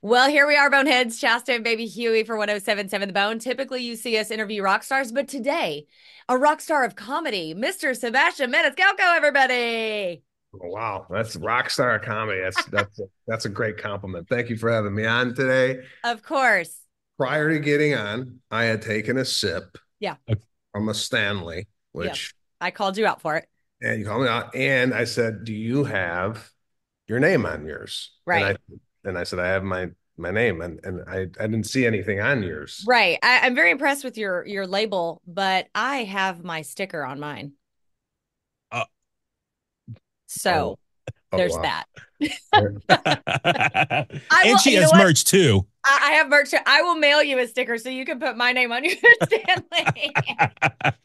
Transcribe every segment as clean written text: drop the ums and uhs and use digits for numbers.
Well, here we are, Boneheads, Chasta and Baby Huey for 1077 The Bone. Typically, you see us interview rock stars, but today, a rock star of comedy, Mr. Sebastian Maniscalco, everybody. Oh, wow, that's rock star comedy. That's a great compliment. Thank you for having me on today. Of course. Prior to getting on, I had taken a sip Yeah. from a Stanley, Yeah. which I called you out for it. and you called me out, and I said, "Do you have your name on yours?" Right. And I said, "I have my name," and I didn't see anything on yours. Right. I'm very impressed with your label, but I have my sticker on mine. Uh, Oh, So oh there's wow. that. I and will, she you know has what? merch too. I have merch. I will mail you a sticker so you can put my name on your Stanley. That's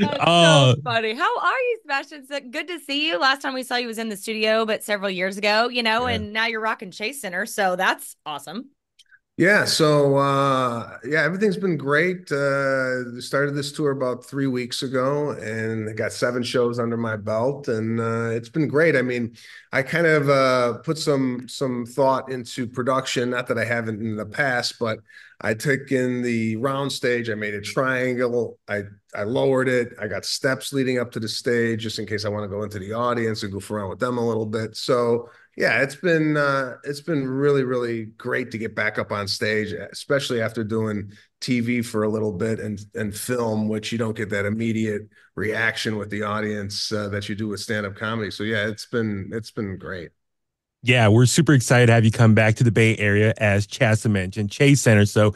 so Oh, funny. How are you, Sebastian? It's good to see you. Last time we saw you was in the studio, but several years ago, Yeah. and now you're rocking Chase Center. So that's awesome. Yeah, so yeah, everything's been great. Started this tour about 3 weeks ago, and I got 7 shows under my belt, and it's been great. I mean, I kind of put some thought into production. Not that I haven't in the past, but I took in the round stage. I made a triangle. I lowered it. I got steps leading up to the stage, just in case I want to go into the audience and goof around with them a little bit. So yeah, it's been really, really great to get back up on stage, especially after doing TV for a little bit and film, which you don't get that immediate reaction with the audience that you do with stand-up comedy. So yeah, it's been great. yeah, we're super excited to have you come back to the Bay Area, as Chasta mentioned, Chase Center. So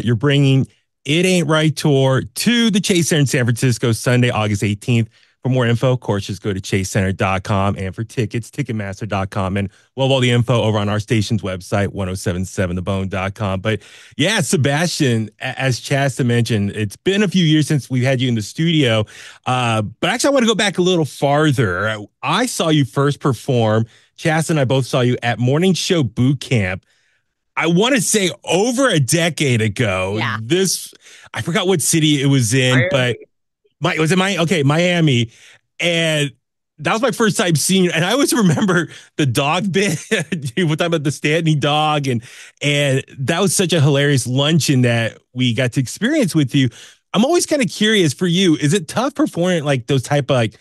you're bringing It Ain't Right tour to the Chase Center in San Francisco Sunday, August 18th. For more info, of course, just go to chasecenter.com. And for tickets, ticketmaster.com. And we'll have all the info over on our station's website, 1077thebone.com. But yeah, Sebastian, as Chasta mentioned, it's been a few years since we've had you in the studio. But actually, I want to go back a little farther. I saw you first perform. Chas and I both saw you at Morning Show Boot Camp. I want to say over a decade ago. Yeah. I forgot what city it was in, but Miami. was it Miami? Okay, Miami. And that was my first time seeing you. And I always remember the dog bit. We're talking about the standing dog. And that was such a hilarious luncheon that we got to experience with you. I'm always kind of curious for you. Is it tough performing like those type of like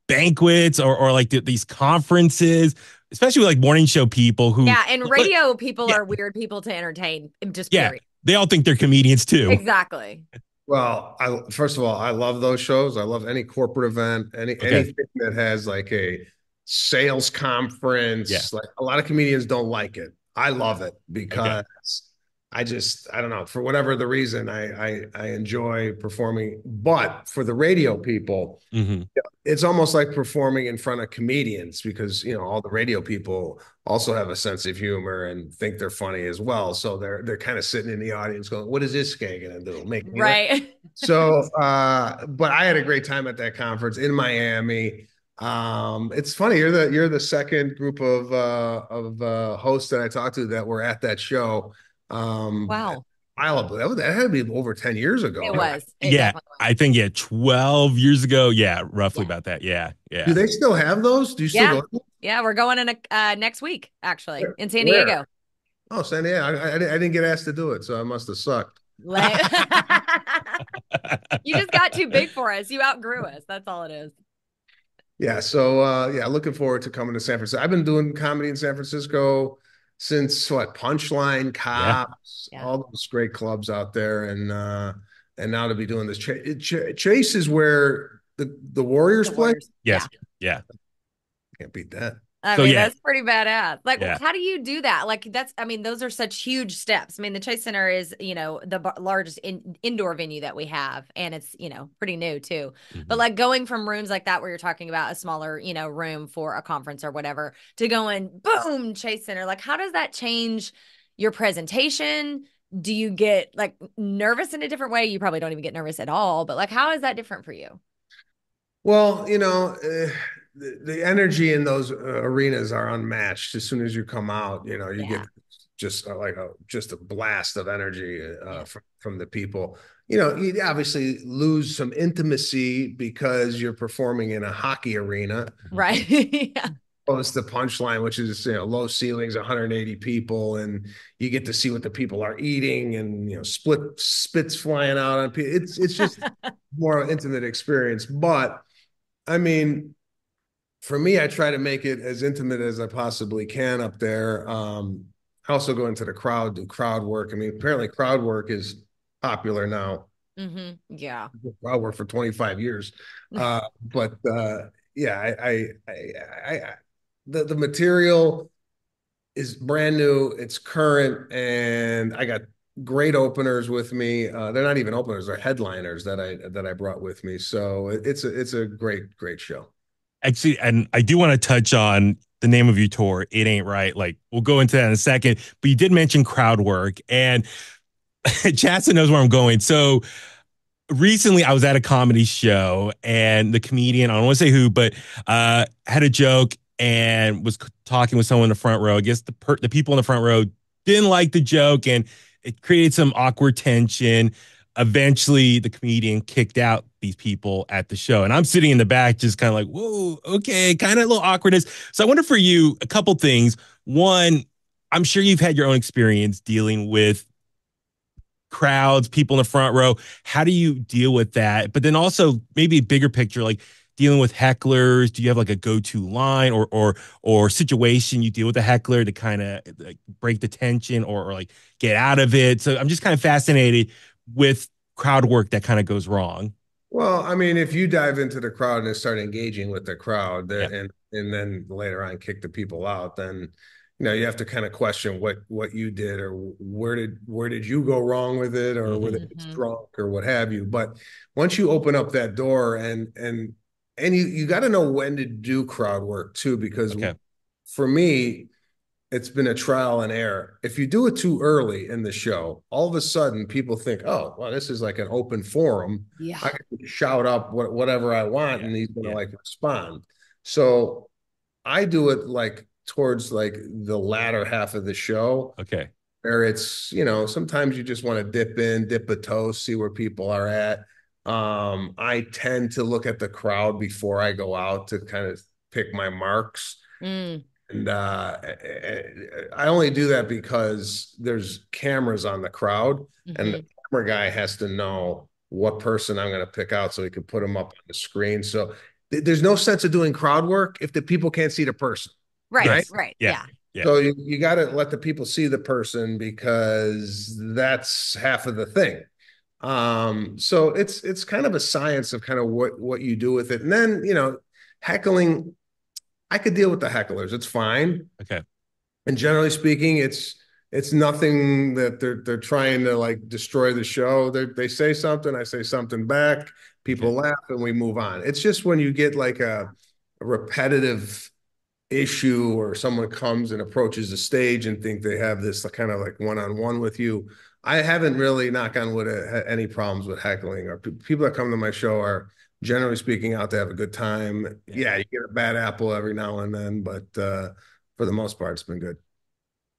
banquets or like these conferences, especially with like morning show people who, Yeah. And radio people yeah, are weird people to entertain, just yeah, period. they all think they're comedians too. Exactly. Well, I first of all, I love those shows. I love any corporate event, Okay. anything that has like a sales Yeah. conference. Like a lot of comedians don't like it. I love it Okay. because I don't know, for whatever the reason, I enjoy performing. But for the radio people, Hmm. it's almost like performing in front of comedians because all the radio people also have a sense of humor and think they're funny as well. So they're kind of sitting in the audience going, "What is this guy gonna do? Make me laugh?" Right. So, but I had a great time at that conference in Miami. It's funny, you're the second group of hosts that I talked to that were at that show. Um, Wow. that had to be over 10 years It ago. was. It Yeah. definitely was. I think, yeah, 12 years ago. Yeah. Roughly Yeah. about that. Yeah. Do Yeah. they still have those? Do you still Yeah. go? Yeah. We're going in next week, actually, in San Where? Diego. Oh, San Diego. I didn't get asked to do it, so I must have sucked. Like, you just got too big for us. You outgrew us. That's all it is. Yeah, so yeah, looking forward to coming to San Francisco. I've been doing comedy in San Francisco since what, Punchline, Yeah. Cops, Yeah. all those great clubs out there, and now to be doing this. Chase is where the Warriors The play. Warriors. Yeah. Yes. Yeah. Can't beat that. I So mean, yeah. that's pretty badass. Like, Yeah. how do you do that? Like, I mean, those are such huge steps. I mean, the Chase Center is, the largest indoor venue that we have, and it's, pretty new too. But Mhm. like going from rooms like that, where you're talking about a smaller, room for a conference or whatever, to going boom, Chase Center, like, how does that change your presentation? Do you get like nervous in a different way? You probably don't even get nervous at all, but like, how is that different for you? Well, the energy in those arenas are unmatched. As soon as you come out, you Yeah. get just like just a blast of energy Yeah. from the people. You obviously lose some intimacy because you're performing in a hockey arena. Right. Yeah. well, it's the punchline, which is low ceilings, 180 people, and you get to see what the people are eating, and split spits flying out on people. It's just more intimate experience. But I mean, for me, I try to make it as intimate as I possibly can up there. I also go into the crowd, do crowd work. I mean, apparently crowd work is popular now. Yeah. Crowd work for 25 years. But yeah, the material is brand new, it's current, and I got great openers with me. They're not even openers, they're headliners that I brought with me. So it's a great show. Actually, and I do want to touch on the name of your tour. It ain't right. Like we'll go into that in a second. But you did mention crowd work, and Chasta knows where I'm going. So recently, I was at a comedy show, and the comedian, I don't want to say who, but had a joke and was talking with someone in the front row. I guess the people in the front row didn't like the joke, and it created some awkward tension. Eventually, the comedian kicked out these people at the show, and I'm sitting in the back, just kind of like, "Whoa, okay," kind of a little awkwardness. So, I wonder for you a couple things. One, I'm sure you've had your own experience dealing with crowds, people in the front row. How do you deal with that? But then also maybe a bigger picture, like dealing with hecklers. Do you have like a go-to line or situation you deal with a heckler to kind of like break the tension or like get out of it? So I'm just kind of fascinated with crowd work that kind of goes wrong. Well, I mean, if you dive into the crowd and start engaging with the crowd Yeah. and then later on kick the people out, then you have to kind of question what you did, or where did you go wrong with it, or were they Hmm. just Hmm. drunk or what have you. But once you open up that door, and you got to know when to do crowd work too, because Okay. for me, it's been a trial and error. If you do it too early in the show, all of a sudden people think, "Oh, well, this is like an open forum. Yeah. I can shout up whatever I want, Yeah. and he's gonna Yeah. like respond." So I do it like towards like the latter half of the show, Okay. where it's sometimes you just want to dip in, dip a toe, see where people are at. I tend to look at the crowd before I go out to kind of pick my marks. Mm. And I only do that because there's cameras on the crowd, and the Hmm. camera guy has to know what person I'm going to pick out so he can put them up on the screen. So there's no sense of doing crowd work if the people can't see the person, Right. right? Yes. Right. Yeah. Yeah. Yeah. So you got to let the people see the person, because that's half of the thing. So it's kind of a science of kind of what you do with it. And then, heckling, I could deal with the hecklers. It's fine. Okay. And generally speaking, it's nothing that they're trying to like destroy the show. They say something, I say something back, Okay. people laugh, and we move on. It's just when you get like a repetitive issue, or someone comes and approaches the stage and think they have this kind of like one-on-one with you. I haven't really, knock on wood, had any problems with heckling, or people that come to my show are generally speaking out to have a good time. Yeah. Yeah, you get a bad apple every now and then, but for the most part, it's been good.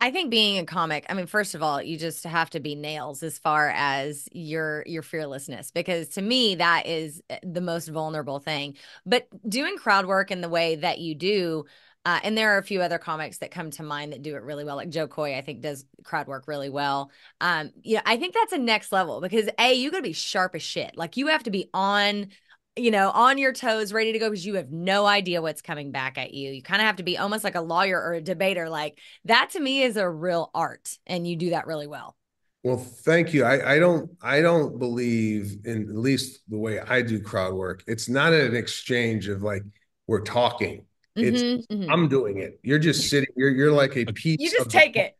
I think being a comic, I mean, first of all, you just have to be nails as far as your fearlessness, because to me that is the most vulnerable thing. But doing crowd work in the way that you do, and there are a few other comics that come to mind that do it really well, like Joe Coy, I think does crowd work really well. Yeah, I think that's a next level because you got to be sharp as shit. Like you have to be on your toes, ready to go because you have no idea what's coming back at you. You kind of have to be almost like a lawyer or a debater. Like that to me is a real art, and you do that really well. Well, thank you. I don't believe, in at least the way I do crowd work, it's not an exchange of like we're talking. It's Hmm. Hmm. I'm doing it. You're just sitting, you're like a You piece just of the, take it.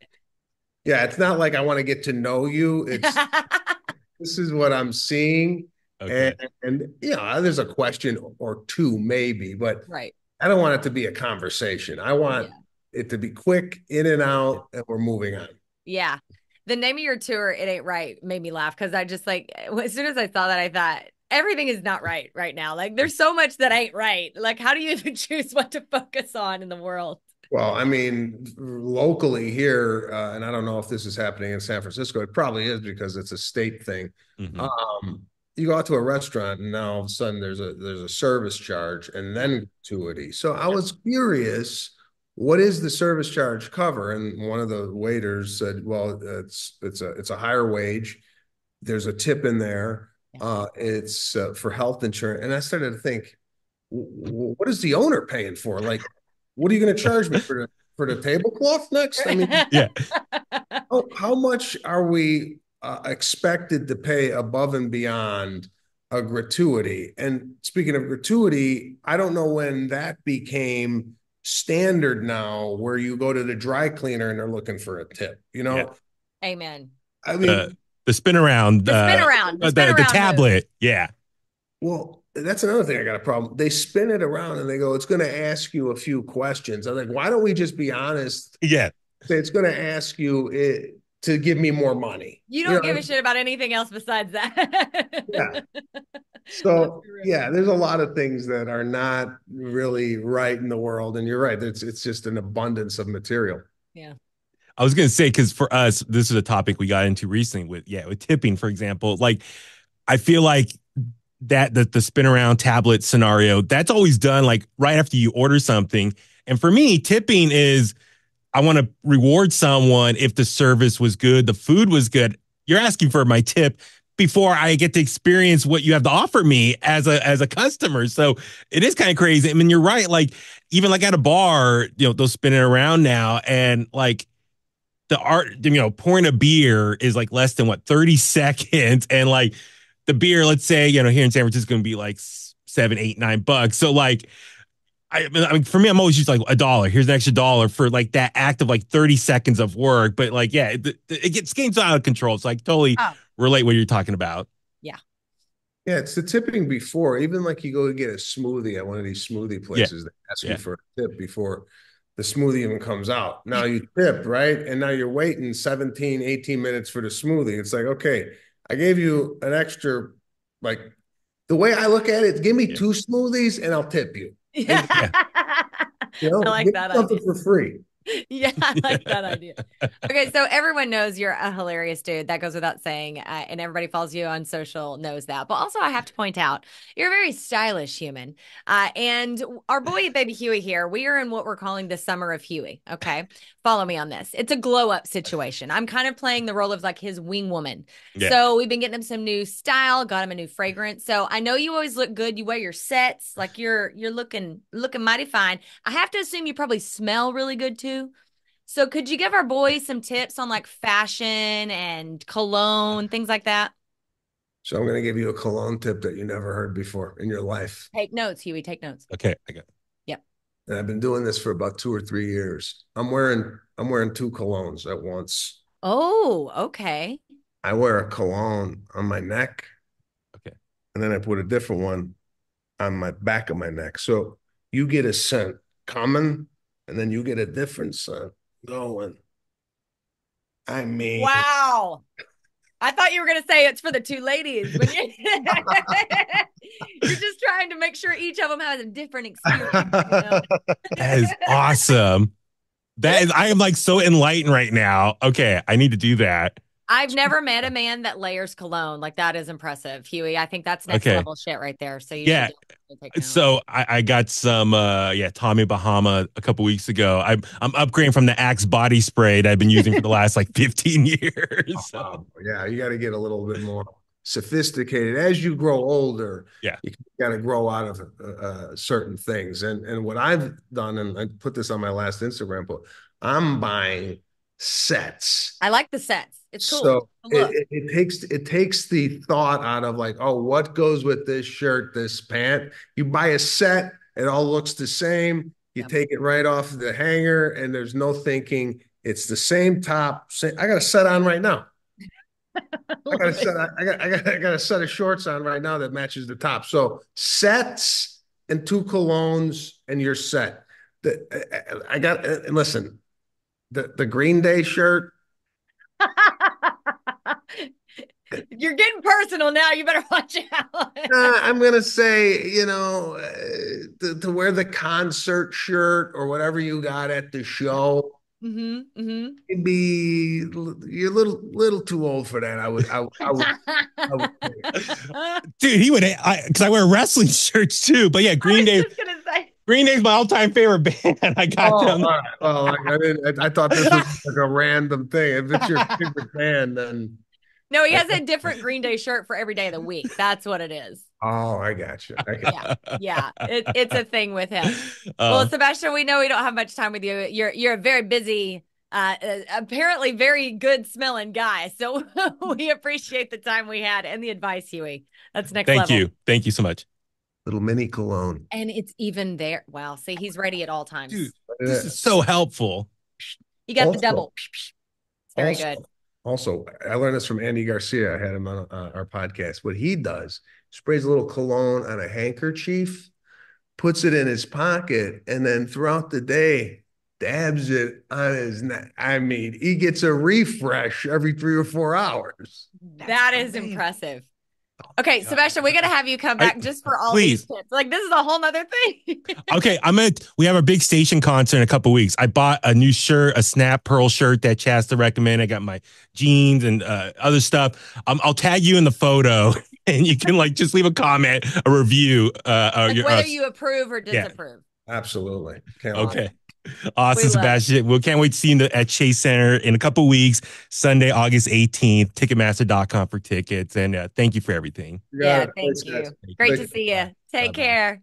yeah, it's not like I want to get to know you. It's this is what I'm seeing. And Okay. there's a question or two maybe, but Right. I don't want it to be a conversation. I want Yeah. it to be quick, in and out, and we're moving on. Yeah. The name of your tour, It Ain't Right, made me laugh because I just like, as soon as I saw that, I thought, everything is not right now. Like, there's so much that ain't right. Like, how do you even choose what to focus on in the world? Well, I mean, locally here, and I don't know if this is happening in San Francisco. It probably is because it's a state thing. Hmm. Um, you go out to a restaurant and now all of a sudden there's a service charge and Yeah. then gratuity. So I Yep. was curious, what is the service charge cover? And one of the waiters said, well, it's a higher wage. There's a tip in there. Yeah. It's for health insurance. And I started to think, what is the owner paying for? Like, what are you going to charge me for the tablecloth next? I mean, Yeah. how much are we expected to pay above and beyond a gratuity? And speaking of gratuity, I don't know when that became standard now, where you go to the dry cleaner and they're looking for a tip. Yeah. Amen. I The mean, the spin around, The spin the around move. tablet. Yeah. well, that's another thing I got a problem. They spin it around and they go, it's going to ask you a few questions. I'm like, why don't we just be honest? Yeah. Say it's going to ask you to give me more money. You You don't give know, a shit about anything else besides that. yeah. Let's So be real. yeah, there's a lot of things that are not really right in the world, and you're right. It's just an abundance of material. Yeah. I was gonna say because for us, this is a topic we got into recently with tipping, for example. Like I feel like that the spin around tablet scenario, that's always done like right after you order something. And for me, tipping is I want to reward someone if the service was good, the food was good. You're asking for my tip before I get to experience what you have to offer me as a customer. So it is kind of crazy. I mean, you're right. Like even like at a bar, they'll spin it around now, and like the art, pouring a beer is like less than what 30 seconds, and like the beer, let's say, here in San Francisco, is going to be like 7, 8, $9. So like I mean, for me, I'm always just like $1. Here's an extra dollar for like that act of like 30 seconds of work. But like, yeah, it gets games out of control. So I totally Oh, relate what you're talking about. yeah. Yeah, it's the tipping before. Even like you go to get a smoothie at one of these smoothie Yeah, places, they ask you yeah, for a tip before the smoothie even comes out. Now you tip, right? And now you're waiting 17, 18 minutes for the smoothie. It's like, okay, I gave you an extra, like the way I look at it, give me yeah, two smoothies and I'll tip you. Yeah. And yeah, I give like me that something idea. for free. Yeah, I like that idea. Okay, so everyone knows you're a hilarious dude. That goes without saying. And everybody follows you on social knows that. But also, I have to point out, you're a very stylish human. And our boy, Baby Huey here, we are in what we're calling the summer of Huey. Okay, follow me on this. It's a glow up situation. I'm kind of playing the role of like his wing woman. yeah. So we've been getting him some new style, got him a new fragrance. So I know you always look good. You wear your sets, like you're looking mighty fine. I have to assume you probably smell really good too. So could you give our boys some tips on like fashion and cologne, things like that? So I'm going to give you a cologne tip that you never heard before in your life. Take notes, Huey, take notes. Okay, I got. Yep. And I've been doing this for about 2 or 3 years. I'm wearing two colognes at once. Oh, okay. I wear a cologne on my neck, Okay, and then I put a different one on my back of my neck. So you get a scent coming, and then you get a different scent going. I mean, Wow. I thought you were gonna say it's for the two ladies, but you're just trying to make sure each of them has a different experience. that is awesome. That is, I am like so enlightened right now. Okay, I need to do that. I've never met a man that layers cologne. Like that is impressive, Huey. I think that's next Okay, level shit right there. So you should yeah. definitely take note. So I got some Tommy Bahama a couple weeks ago. I'm upgrading from the Axe body spray that I've been using for the last like 15 years. So yeah, you got to get a little bit more sophisticated as you grow older. yeah, You got to grow out of certain things. And what I've done, and I put this on my last Instagram post, I'm buying sets. I like the sets. It's cool. So Look. it takes the thought out of like, oh, what goes with this shirt, this pant? You buy a set, it all looks the same. You Yeah. take it right off the hanger, and there's no thinking. It's the same top. I got a set on right now. I got a set. I got a set of shorts on right now that matches the top. So sets and two colognes, and you're set. I got. And listen, the Green Day shirt. You're getting personal now. You better watch out. I'm gonna say, to wear the concert shirt or whatever you got at the show. Maybe you're a little too old for that. I would say. Dude, he would, because I wear wrestling shirts too. But yeah, I was just gonna say. Green Day's my all-time favorite band. I Oh, got all them. right. Well, I thought this was like a random thing. If it's your favorite band, then No, he has a different Green Day shirt for every day of the week. That's what it is. oh, I got you. Yeah. Yeah. It's a thing with him. Well, Uh, Sebastian, we know we don't have much time with you. You're a very busy, apparently very good smelling guy. So we appreciate the time we had and the advice, Huey. That's next Thank level. you. Thank you so much. Little mini cologne. And it's even there. Wow. See, he's ready at all Dude, times. this is so helpful. You got the Also, double. It's very also, good. also, I learned this from Andy Garcia. I had him on our podcast. What he does, sprays a little cologne on a handkerchief, puts it in his pocket, and then throughout the day, dabs it on his neck. I mean, he gets a refresh every 3 or 4 hours. That is impressive. Okay, Sebastian, we got to have you come back just for all these Please. tips. Like, this is a whole nother thing. Okay, we have a big station concert in a couple weeks. I bought a new shirt, a snap pearl shirt that Chasta recommended. I got my jeans and other stuff. I'll tag you in the photo and you can like just leave a comment, a review. Like whether you approve or disapprove. Absolutely. Can't Okay. lie. Awesome, Sebastian. We can't wait to see you at Chase Center in a couple weeks, Sunday, August 18th, Ticketmaster.com for tickets. And thank you for everything. Yeah, thank you. Great to see you. Take care.